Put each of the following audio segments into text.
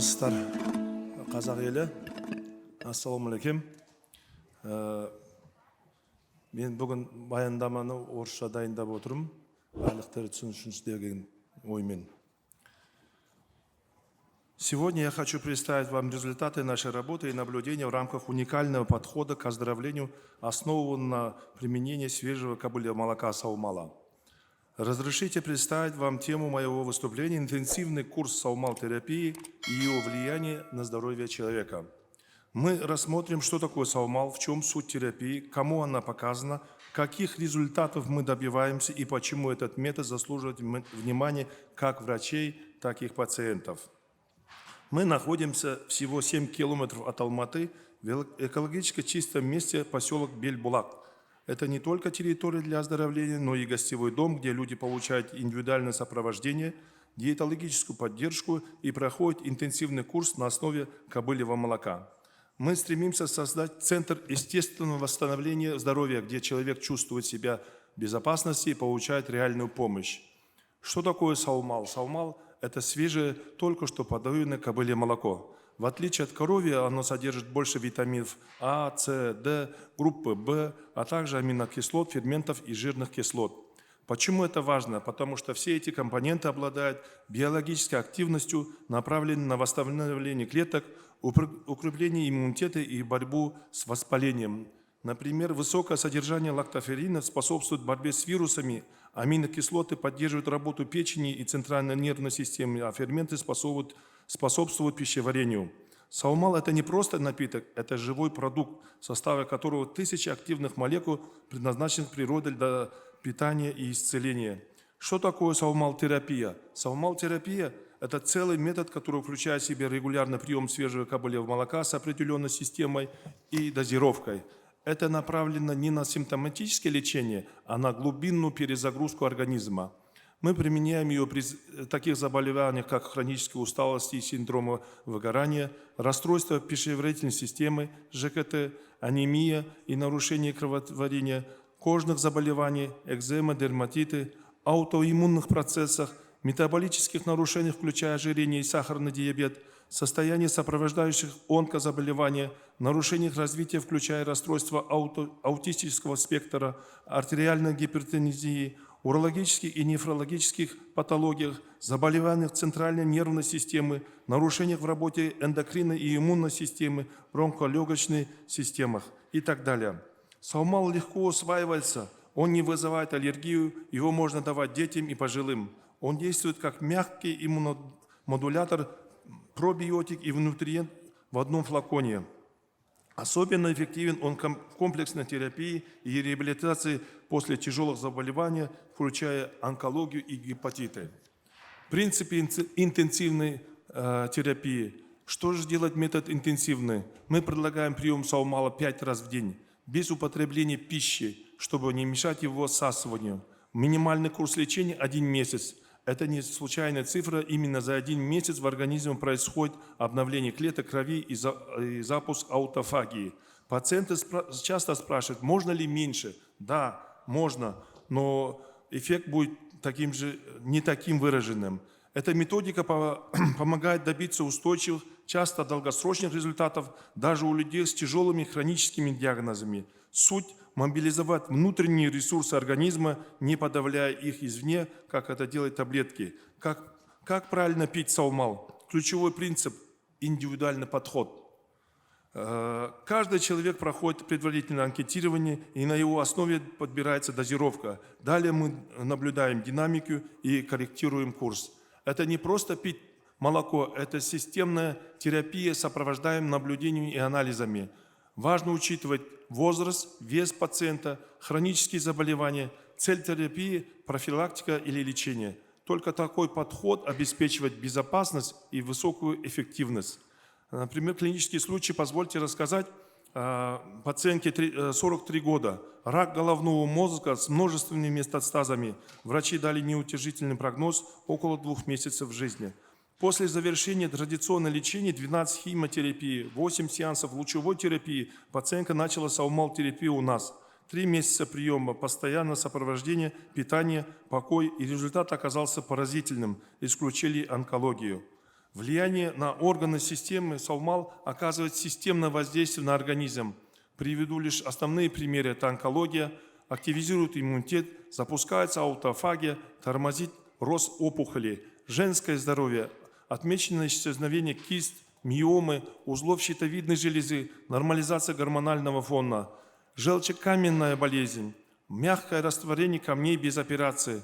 Армысыздар, қазақ елі. Ассалаумағалейкум. Мен бүгін баяндаманы орысша дайындап отырмын, барлықтары түсінсін деген оймен. Сегодня я хочу представить вам результаты нашей работы и наблюдения в рамках уникального подхода к оздоровлению, основанного на применении свежего кобыльего молока саумала. Разрешите представить вам тему моего выступления «Интенсивный курс саумал-терапии и его влияние на здоровье человека». Мы рассмотрим, что такое саумал, в чем суть терапии, кому она показана, каких результатов мы добиваемся и почему этот метод заслуживает внимания как врачей, так и их пациентов. Мы находимся всего 7 километров от Алматы в экологически чистом месте поселок Бельбулак. Это не только территория для оздоровления, но и гостевой дом, где люди получают индивидуальное сопровождение, диетологическую поддержку и проходят интенсивный курс на основе кобыльего молока. Мы стремимся создать центр естественного восстановления здоровья, где человек чувствует себя в безопасности и получает реальную помощь. Что такое саумал? Саумал – это свежее, только что подоенное кобылье молоко. В отличие от коровья, оно содержит больше витаминов А, С, Д, группы В, а также аминокислот, ферментов и жирных кислот. Почему это важно? Потому что все эти компоненты обладают биологической активностью, направленной на восстановление клеток, укрепление иммунитета и борьбу с воспалением. Например, высокое содержание лактоферрина способствует борьбе с вирусами, аминокислоты поддерживают работу печени и центральной нервной системы, а ферменты способствуют пищеварению. Саумал – это не просто напиток, это живой продукт, в составе которого тысячи активных молекул, предназначенных природой для питания и исцеления. Что такое саумал-терапия? Саумал-терапия – это целый метод, который включает в себя регулярный прием свежего кобыльего молока с определенной системой и дозировкой. Это направлено не на симптоматическое лечение, а на глубинную перезагрузку организма. Мы применяем ее при таких заболеваниях, как хроническая усталость и синдром выгорания, расстройства пищеварительной системы, ЖКТ, анемия и нарушение кроветворения, кожных заболеваний, экземы, дерматиты, аутоиммунных процессах, метаболических нарушений, включая ожирение и сахарный диабет, состояние сопровождающих онкозаболевания, нарушениях развития, включая расстройства аутистического спектра, артериальной гипертензии, урологических и нефрологических патологиях, заболеваниях центральной нервной системы, нарушениях в работе эндокринной и иммунной системы, бронхолегочной системах и так далее. Саумал легко усваивается, он не вызывает аллергию, его можно давать детям и пожилым. Он действует как мягкий иммуномодулятор, пробиотик и нутриент в одном флаконе. Особенно эффективен он в комплексной терапии и реабилитации после тяжелых заболеваний, включая онкологию и гепатиты. Принципы интенсивной терапии. Что же делать метод интенсивный? Мы предлагаем прием саумала 5 раз в день, без употребления пищи, чтобы не мешать его всасыванию. Минимальный курс лечения – 1 месяц. Это не случайная цифра, именно за 1 месяц в организме происходит обновление клеток крови и запуск аутофагии. Пациенты часто спрашивают, можно ли меньше? Да, можно, но эффект будет не таким выраженным. Эта методика помогает добиться устойчивых, часто долгосрочных результатов даже у людей с тяжелыми хроническими диагнозами. Суть – мобилизовать внутренние ресурсы организма, не подавляя их извне, как это делают таблетки. Как правильно пить саумал? Ключевой принцип – индивидуальный подход. Каждый человек проходит предварительное анкетирование, и на его основе подбирается дозировка. Далее мы наблюдаем динамику и корректируем курс. Это не просто пить молоко, это системная терапия, сопровождаемая наблюдением и анализами. Важно учитывать возраст, вес пациента, хронические заболевания, цель терапии, профилактика или лечение. Только такой подход обеспечивает безопасность и высокую эффективность. Например, клинический случай, позвольте рассказать, пациентке 43 года, рак головного мозга с множественными метастазами. Врачи дали неутешительный прогноз – около 2 месяцев жизни. После завершения традиционного лечения 12 химиотерапии, 8 сеансов лучевой терапии, пациентка начала саумал-терапию у нас. 3 месяца приема, постоянное сопровождение, питание, покой, и результат оказался поразительным, исключили онкологию. Влияние на органы системы Саумал оказывает системное воздействие на организм. Приведу лишь основные примеры. Это онкология, активизирует иммунитет, запускается аутофагия, тормозит рост опухолей. Женское здоровье, отмечено исчезновение кист, миомы, узлов щитовидной железы, нормализация гормонального фона. Желчекаменная болезнь, мягкое растворение камней без операции.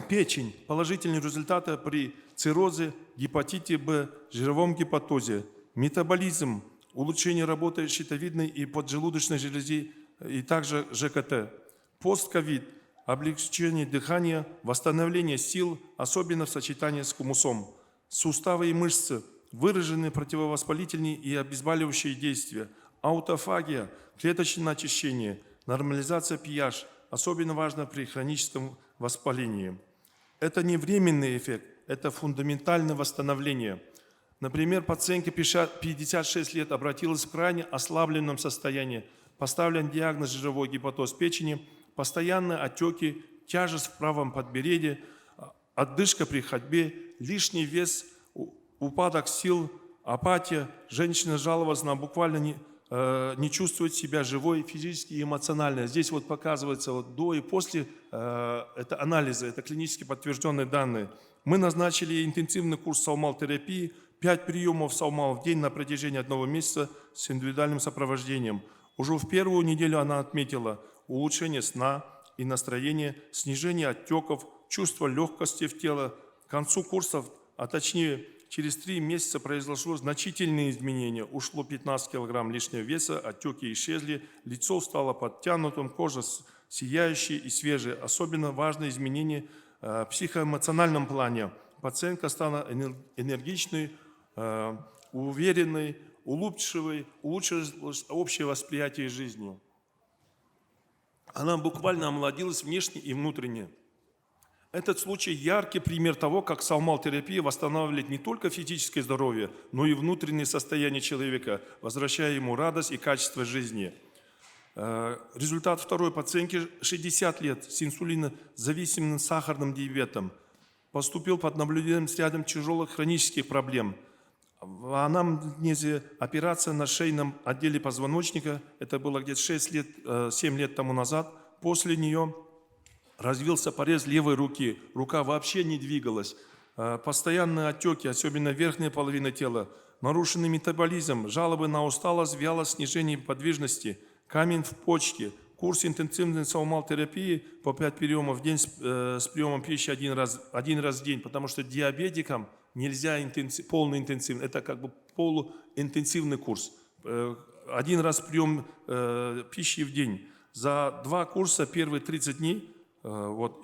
Печень, положительные результаты при циррозе, гепатите Б, жировом гепатозе. Метаболизм, улучшение работы щитовидной и поджелудочной железы и также ЖКТ. Постковид, облегчение дыхания, восстановление сил, особенно в сочетании с хумусом. Суставы и мышцы, выраженные противовоспалительные и обезболивающие действия. Аутофагия, клеточное очищение, нормализация pH, особенно важно при хроническом воспалении. Это не временный эффект, это фундаментальное восстановление. Например, пациентке 56 лет обратилась в крайне ослабленном состоянии. Поставлен диагноз жировой гепатоз печени, постоянные отеки, тяжесть в правом подбережье, отдышка при ходьбе, лишний вес, упадок сил, апатия. Женщина жаловалась на буквально не чувствует себя живой физически и эмоционально. Здесь вот показывается вот до и после, это анализы, это клинически подтвержденные данные. Мы назначили интенсивный курс саумал-терапии, 5 приемов саумал в день на протяжении 1 месяца с индивидуальным сопровождением. Уже в первую неделю она отметила улучшение сна и настроения, снижение отеков, чувство легкости в теле. К концу курсов, а точнее через 3 месяца произошло значительные изменения. Ушло 15 килограмм лишнего веса, отеки исчезли, лицо стало подтянутым, кожа сияющей и свежей. Особенно важное изменение в психоэмоциональном плане. Пациентка стала энергичной, уверенной, улучшилось общее восприятие жизни. Она буквально омолодилась внешне и внутренне. Этот случай – яркий пример того, как саумал-терапия восстанавливает не только физическое здоровье, но и внутреннее состояние человека, возвращая ему радость и качество жизни. Результат второй пациентки – 60 лет с инсулинозависимым сахарным диабетом. Поступил под наблюдением с рядом тяжелых хронических проблем. В анамнезе операция на шейном отделе позвоночника, это было где-то 7 лет тому назад, после нее развился порез левой руки, рука вообще не двигалась, постоянные отеки, особенно верхняя половина тела, нарушенный метаболизм, жалобы на усталость, вялость, снижение подвижности, камень в почке, курс интенсивной саумал-терапии по 5 приемов в день с приемом пищи один раз в день, потому что диабетикам нельзя полный интенсивный, это как бы полуинтенсивный курс. 1 раз прием пищи в день. За 2 курса первые 30 дней,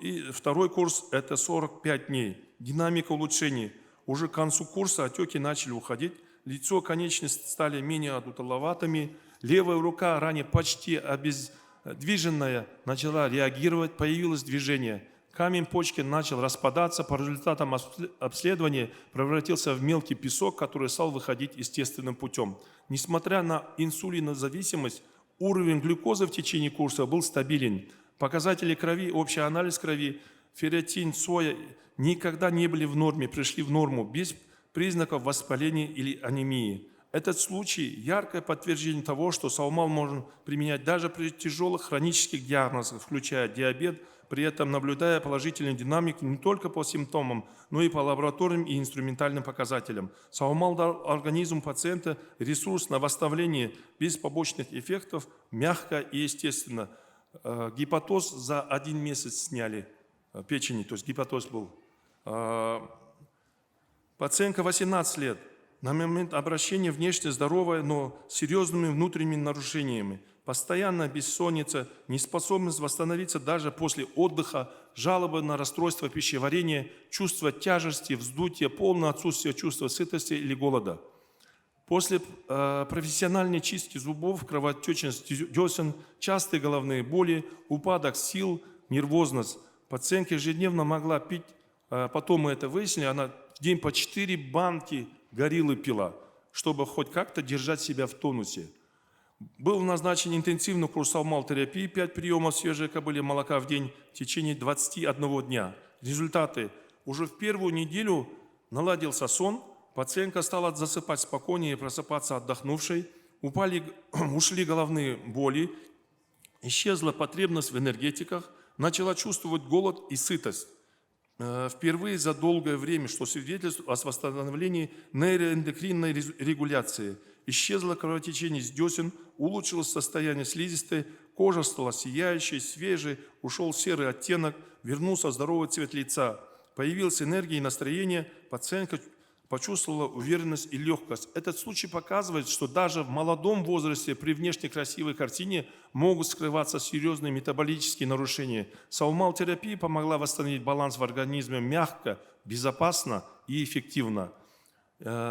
и второй курс это 45 дней. Динамика улучшений. Уже к концу курса отеки начали уходить, лицо, конечности стали менее одутловатыми, левая рука, ранее почти обездвиженная, начала реагировать, появилось движение. Камень почки начал распадаться, по результатам обследования превратился в мелкий песок, который стал выходить естественным путем. Несмотря на инсулинозависимость, уровень глюкозы в течение курса был стабилен. Показатели крови, общий анализ крови, ферритин, соя никогда не были в норме, пришли в норму без признаков воспаления или анемии. Этот случай – яркое подтверждение того, что саумал можно применять даже при тяжелых хронических диагнозах, включая диабет, при этом наблюдая положительную динамику не только по симптомам, но и по лабораторным и инструментальным показателям. Саумал дал организму пациента ресурс на восстановление без побочных эффектов, мягко и естественно. Гепатоз за 1 месяц сняли печени, то есть гепатоз был. Пациентка 18 лет. На момент обращения внешне здоровая, но с серьезными внутренними нарушениями. Постоянная бессонница, неспособность восстановиться даже после отдыха, жалобы на расстройство пищеварения, чувство тяжести, вздутия, полное отсутствие чувства сытости или голода. После профессиональной чистки зубов, кровотечность десен, частые головные боли, упадок сил, нервозность. Пациентка ежедневно могла пить, потом мы это выяснили, она в день по 4 банки гориллы пила, чтобы хоть как-то держать себя в тонусе. Был назначен интенсивный курс саумал-терапии, 5 приемов свежей кобыльего молока в день в течение 21 дня. Результаты. Уже в первую неделю Наладился сон, пациентка стала засыпать спокойнее и просыпаться отдохнувшей, ушли головные боли, исчезла потребность в энергетиках, начала чувствовать голод и сытость. Впервые за долгое время, что свидетельствует о восстановлении нейроэндокринной регуляции. Исчезло кровотечение с десен, улучшилось состояние слизистой, кожа стала сияющей, свежей, ушел серый оттенок, вернулся здоровый цвет лица. Появилась энергия и настроение, пациентка почувствовала уверенность и легкость. Этот случай показывает, что даже в молодом возрасте при внешне красивой картине могут скрываться серьезные метаболические нарушения. Саумал-терапия помогла восстановить баланс в организме мягко, безопасно и эффективно.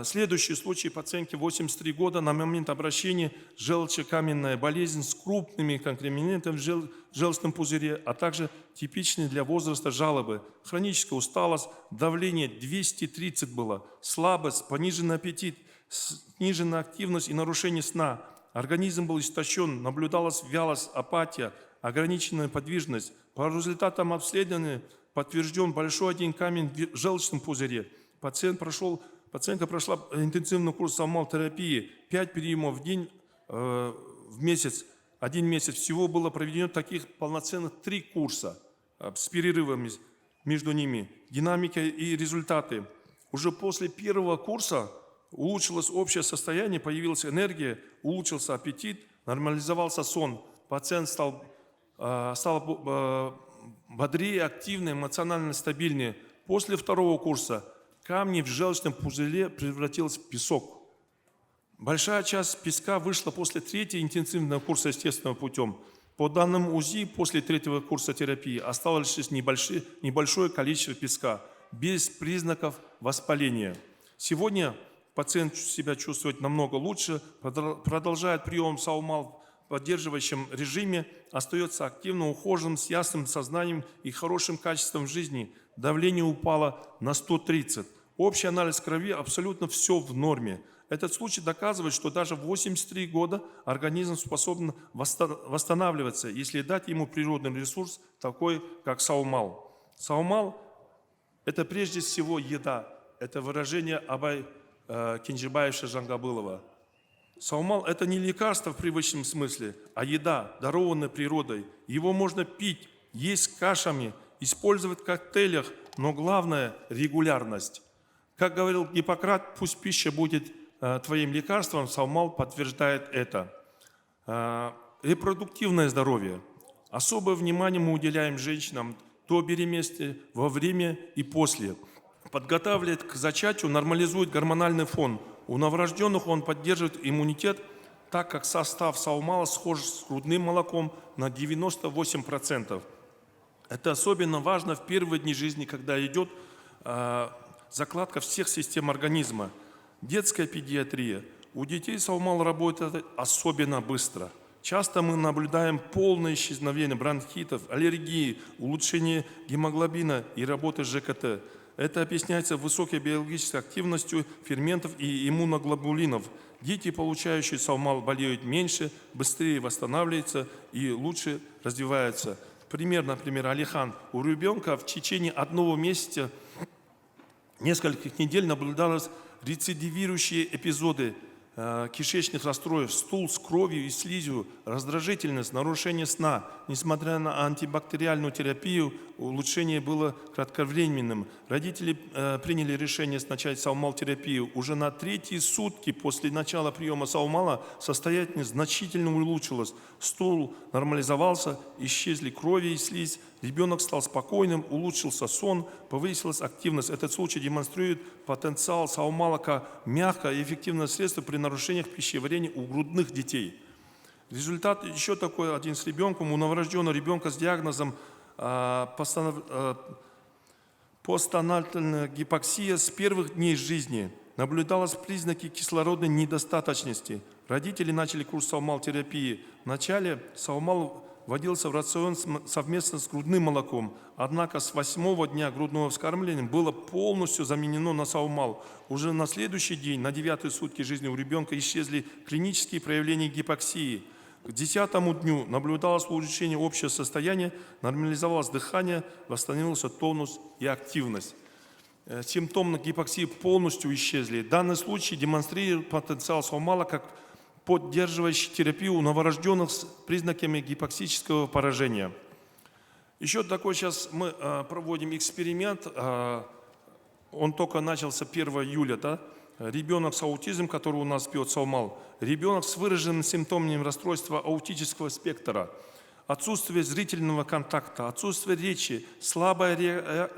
Следующий случай пациентки 83 года на момент обращения желчекаменная болезнь с крупными конкрементами в желчном пузыре, а также типичные для возраста жалобы. Хроническая усталость, давление 230 было, слабость, пониженный аппетит, сниженная активность и нарушение сна. Организм был истощен, наблюдалась вялость, апатия, ограниченная подвижность. По результатам обследования подтвержден большой один камень в желчном пузыре. Пациентка прошла интенсивный курс саумал-терапии, 5 приемов в день, в месяц, 1 месяц. Всего было проведено таких полноценных 3 курса с перерывами между ними. Динамика и результаты. Уже после первого курса улучшилось общее состояние, появилась энергия, улучшился аппетит, нормализовался сон. Пациент стал бодрее, активнее, эмоционально стабильнее. После второго курса камни в желчном пузыре превратились в песок. Большая часть песка вышла после 3-го интенсивного курса естественным путем. По данным УЗИ, после 3-го курса терапии осталось лишь небольшое количество песка, без признаков воспаления. Сегодня пациент себя чувствует намного лучше, продолжает прием саумал в поддерживающем режиме, остается активно ухоженным, с ясным сознанием и хорошим качеством жизни. Давление упало на 130. Общий анализ крови, абсолютно все в норме. Этот случай доказывает, что даже в 83 года организм способен восстанавливаться, если дать ему природный ресурс, такой как саумал. Саумал – это прежде всего еда. Это выражение Абай Кенжебаевича Жангабылова. Саумал – это не лекарство в привычном смысле, а еда, дарованная природой. Его можно пить, есть кашами, использовать в коктейлях, но главное – регулярность. Как говорил Гиппократ, пусть пища будет твоим лекарством, саумал подтверждает это. Репродуктивное здоровье. Особое внимание мы уделяем женщинам до беременности, во время и после. Подготавливает к зачатию, нормализует гормональный фон. У новорожденных он поддерживает иммунитет, так как состав саумала схож с грудным молоком на 98%. Это особенно важно в первые дни жизни, когда идет закладка всех систем организма. Детская педиатрия. У детей саумал работает особенно быстро. Часто мы наблюдаем полное исчезновение бронхитов, аллергии, улучшение гемоглобина и работы ЖКТ. Это объясняется высокой биологической активностью ферментов и иммуноглобулинов. Дети, получающие саумал, болеют меньше, быстрее восстанавливаются и лучше развиваются. Пример, например, Алихан. У ребенка в течение 1 месяца, нескольких недель наблюдалось рецидивирующие эпизоды кишечных расстройств, стул с кровью и слизью, раздражительность, нарушение сна. Несмотря на антибактериальную терапию, улучшение было кратковременным. Родители приняли решение начать саумал-терапию. Уже на 3-е сутки после начала приема саумала состояние значительно улучшилось. Стул нормализовался, исчезли крови и слизь. Ребенок стал спокойным, улучшился сон, повысилась активность. Этот случай демонстрирует потенциал саумала как мягкое и эффективное средство при нарушениях пищеварения у грудных детей. Результат еще такой один с ребенком. У новорожденного ребенка с диагнозом постанатальная гипоксия с первых дней жизни. Наблюдалось признаки кислородной недостаточности. Родители начали курс саумал-терапии. Вначале саумал вводился в рацион совместно с грудным молоком. Однако с 8-го дня грудного вскармливания было полностью заменено на саумал. Уже на следующий день, на 9-е сутки жизни у ребенка исчезли клинические проявления гипоксии. К 10-му дню наблюдалось улучшение общего состояния, нормализовалось дыхание, восстановился тонус и активность. симптомы гипоксии полностью исчезли. Данный случай демонстрирует потенциал саумала как поддерживающий терапию у новорожденных с признаками гипоксического поражения. Еще такой сейчас мы проводим эксперимент. Он только начался 1 июля. Да? Ребенок с аутизмом, который у нас пьет саумал. Ребенок с выраженным симптомами расстройства аутического спектра. Отсутствие зрительного контакта, отсутствие речи, слабая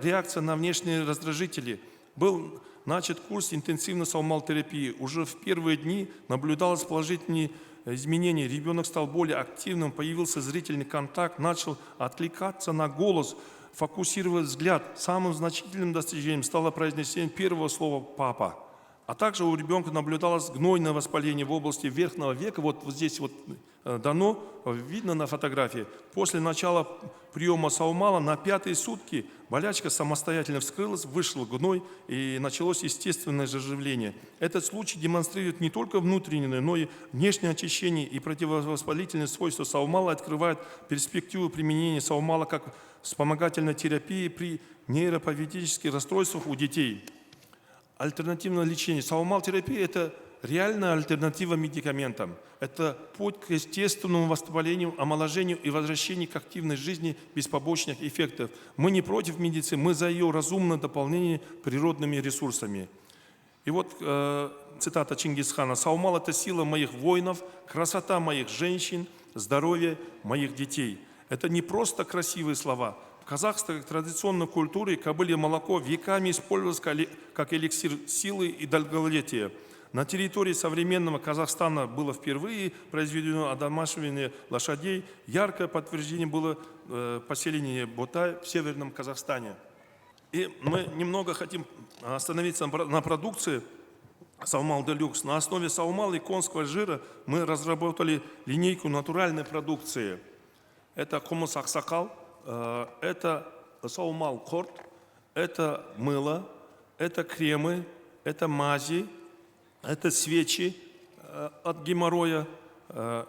реакция на внешние раздражители. Был начат курс интенсивной саумал-терапии. Уже в первые дни наблюдалось положительные изменения. Ребенок стал более активным, появился зрительный контакт, начал откликаться на голос, фокусировать взгляд. Самым значительным достижением стало произнесение первого слова «папа». А также у ребенка наблюдалось гнойное воспаление в области верхнего века. Вот здесь вот дано, видно на фотографии. После начала приема саумала на 5-е сутки болячка самостоятельно вскрылась, вышел гной и началось естественное заживление. Этот случай демонстрирует не только внутреннее, но и внешнее очищение и противовоспалительные свойства саумала, открывает перспективу применения саумала как вспомогательной терапии при нейроповеденческих расстройствах у детей. Альтернативное лечение. Саумал-терапия – это реальная альтернатива медикаментам. Это путь к естественному восстановлению, омоложению и возвращению к активной жизни без побочных эффектов. Мы не против медицины, мы за ее разумное дополнение природными ресурсами. И вот цитата Чингисхана. «Саумал – это сила моих воинов, красота моих женщин, здоровье моих детей». Это не просто красивые слова. В казахской традиционной культуре кобылье молоко веками использовалось как эликсир силы и долголетия. На территории современного Казахстана было впервые произведено одомашивание лошадей. Яркое подтверждение было поселение Ботай в северном Казахстане. И мы немного хотим остановиться на продукции Саумал Делюкс. На основе саумала и конского жира мы разработали линейку натуральной продукции. Это хумус аксакал. Это саумал корт, это мыло, это кремы, это мази, это свечи от геморроя.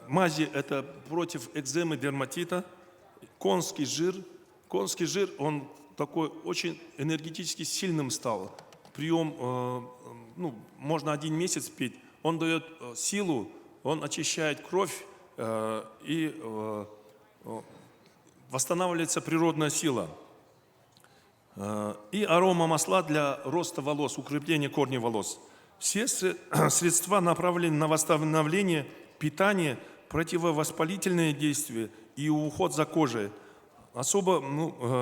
Мази – это против экземы, дерматита. Конский жир, он такой очень энергетически сильным стал. Прием, можно 1 месяц пить. Он дает силу, он очищает кровь и восстанавливается природная сила. И арома масла для роста волос, укрепления корней волос. Все средства направлены на восстановление, питание, противовоспалительные действия и уход за кожей. Особо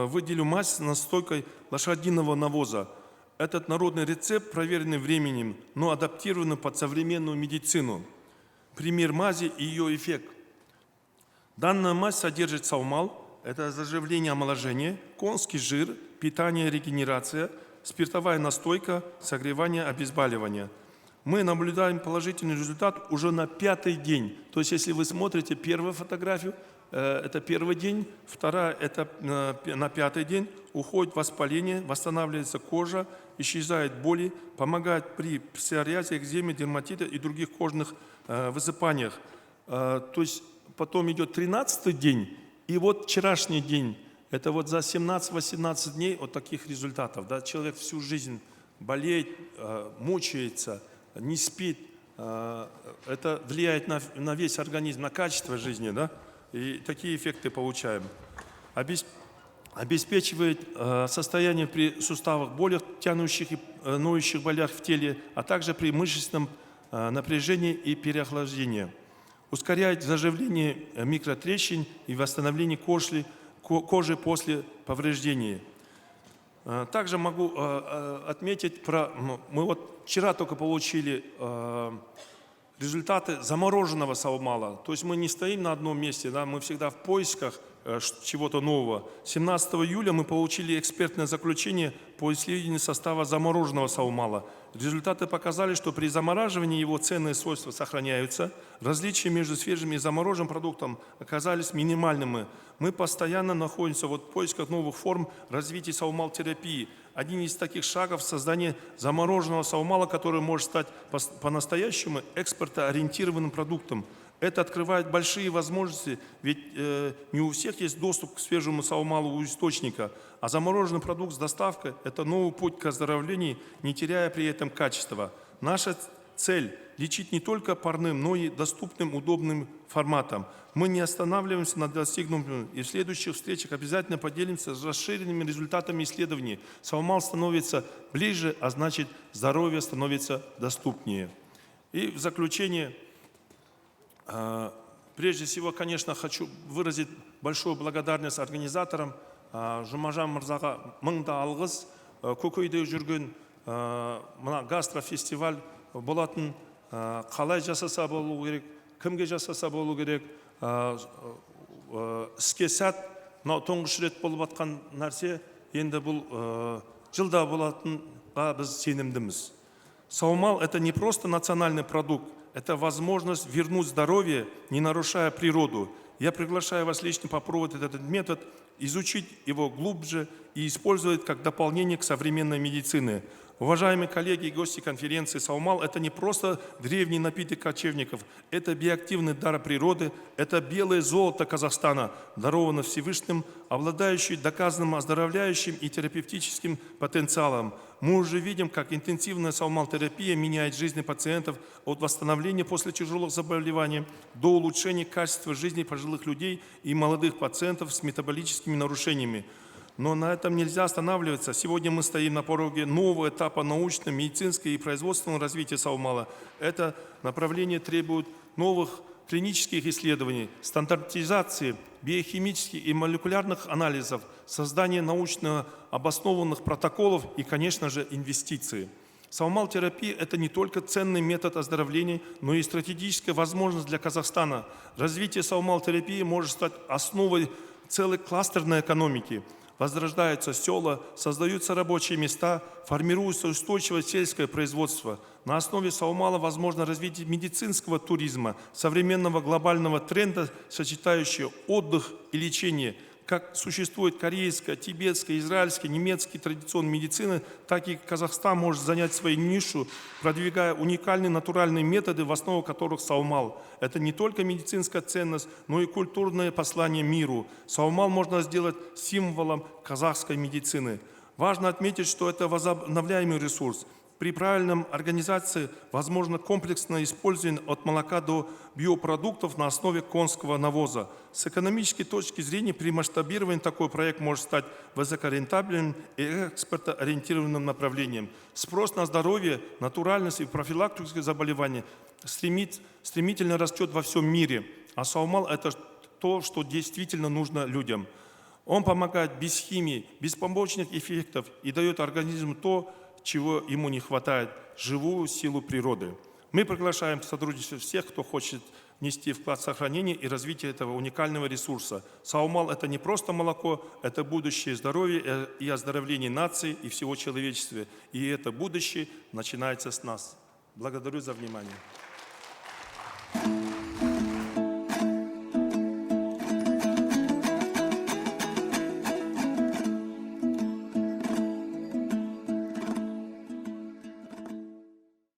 выделю мазь с настойкой лошадиного навоза. Этот народный рецепт, проверенный временем, но адаптированный под современную медицину. Пример мази и ее эффект. Данная мазь содержит саумал. Это заживление, омоложение, конский жир, питание, регенерация, спиртовая настойка, согревание, обезболивание. Мы наблюдаем положительный результат уже на 5-й день. То есть, если вы смотрите первую фотографию, это 1-й день, вторая – это на 5-й день, уходит воспаление, восстанавливается кожа, исчезают боли, помогает при псориазе, экземе, дерматите и других кожных высыпаниях. То есть, потом идет 13-й день. И вот вчерашний день, это вот за 17-18 дней вот таких результатов. Да? Человек всю жизнь болеет, мучается, не спит. Это влияет на весь организм, на качество жизни. Да? И такие эффекты получаем. Обеспечивает состояние при суставах, болях, тянущих и ноющих болях в теле, а также при мышечном напряжении и переохлаждении. Ускоряет заживление микротрещин и восстановление кожи после повреждения. Также могу отметить, мы вот вчера только получили результаты замороженного саумала. То есть мы не стоим на одном месте, да, мы всегда в поисках чего-то нового. 17 июля мы получили экспертное заключение по исследованию состава замороженного саумала. Результаты показали, что при замораживании его ценные свойства сохраняются. Различия между свежим и замороженным продуктом оказались минимальными. Мы постоянно находимся в поисках новых форм развития саумал-терапии. Один из таких шагов – создание замороженного саумала, который может стать по-настоящему экспортоориентированным продуктом. Это открывает большие возможности, ведь не у всех есть доступ к свежему саумалу у источника, а замороженный продукт с доставкой – это новый путь к оздоровлению, не теряя при этом качества. Наша цель – лечить не только парным, но и доступным, удобным форматом. Мы не останавливаемся на достигнутом, и в следующих встречах обязательно поделимся с расширенными результатами исследований. Саумал становится ближе, а значит здоровье становится доступнее. И в заключение, прежде всего, конечно, хочу выразить большую благодарность организаторам. Жұмажан мырзаға мыңда алғыс, көкейде жүрген гастрофестиваль болатын, қалай жасаса болу керек, кімге жасаса болу керек, іске сәт, тұңғыш рет болып атқан нәрсе, енді бұл жылда болатынға біз сенімдіміз. Саумал – это не просто национальный продукт, это возможность вернуть здоровье, не нарушая природу. Я приглашаю вас лично попробовать этот метод, изучить его глубже и использовать как дополнение к современной медицине. Уважаемые коллеги и гости конференции, саумал – это не просто древний напиток кочевников, это биоактивный дар природы, это белое золото Казахстана, даровано Всевышним, обладающий доказанным оздоровляющим и терапевтическим потенциалом. Мы уже видим, как интенсивная саумал-терапия меняет жизни пациентов от восстановления после тяжелых заболеваний до улучшения качества жизни пожилых людей и молодых пациентов с метаболическими нарушениями. Но на этом нельзя останавливаться. Сегодня мы стоим на пороге нового этапа научного, медицинского и производственного развития саумала. Это направление требует новых клинических исследований, стандартизации, биохимических и молекулярных анализов, создания научно обоснованных протоколов и, конечно же, инвестиций. Саумал-терапия – это не только ценный метод оздоровления, но и стратегическая возможность для Казахстана. Развитие саумал-терапии может стать основой целой кластерной экономики. Возрождаются села, создаются рабочие места, формируется устойчивое сельское производство. На основе саумала возможно развитие медицинского туризма, современного глобального тренда, сочетающего отдых и лечение. Как существует корейская, тибетская, израильская, немецкая традиционная медицина, так и Казахстан может занять свою нишу, продвигая уникальные натуральные методы, в основу которых саумал. Это не только медицинская ценность, но и культурное послание миру. Саумал можно сделать символом казахской медицины. Важно отметить, что это возобновляемый ресурс. При правильном организации возможно комплексное использование от молока до биопродуктов на основе конского навоза. С экономической точки зрения при масштабировании такой проект может стать высокорентабельным и экспортоориентированным направлением. Спрос на здоровье, натуральность и профилактические заболевания стремительно растет во всем мире, а саумал – это то, что действительно нужно людям. Он помогает без химии, без побочных эффектов и дает организму то, чего ему не хватает – живую силу природы. Мы приглашаем к сотрудничеству всех, кто хочет внести вклад в сохранение и развитие этого уникального ресурса. Саумал – это не просто молоко, это будущее здоровья и оздоровления нации и всего человечества. И это будущее начинается с нас. Благодарю за внимание.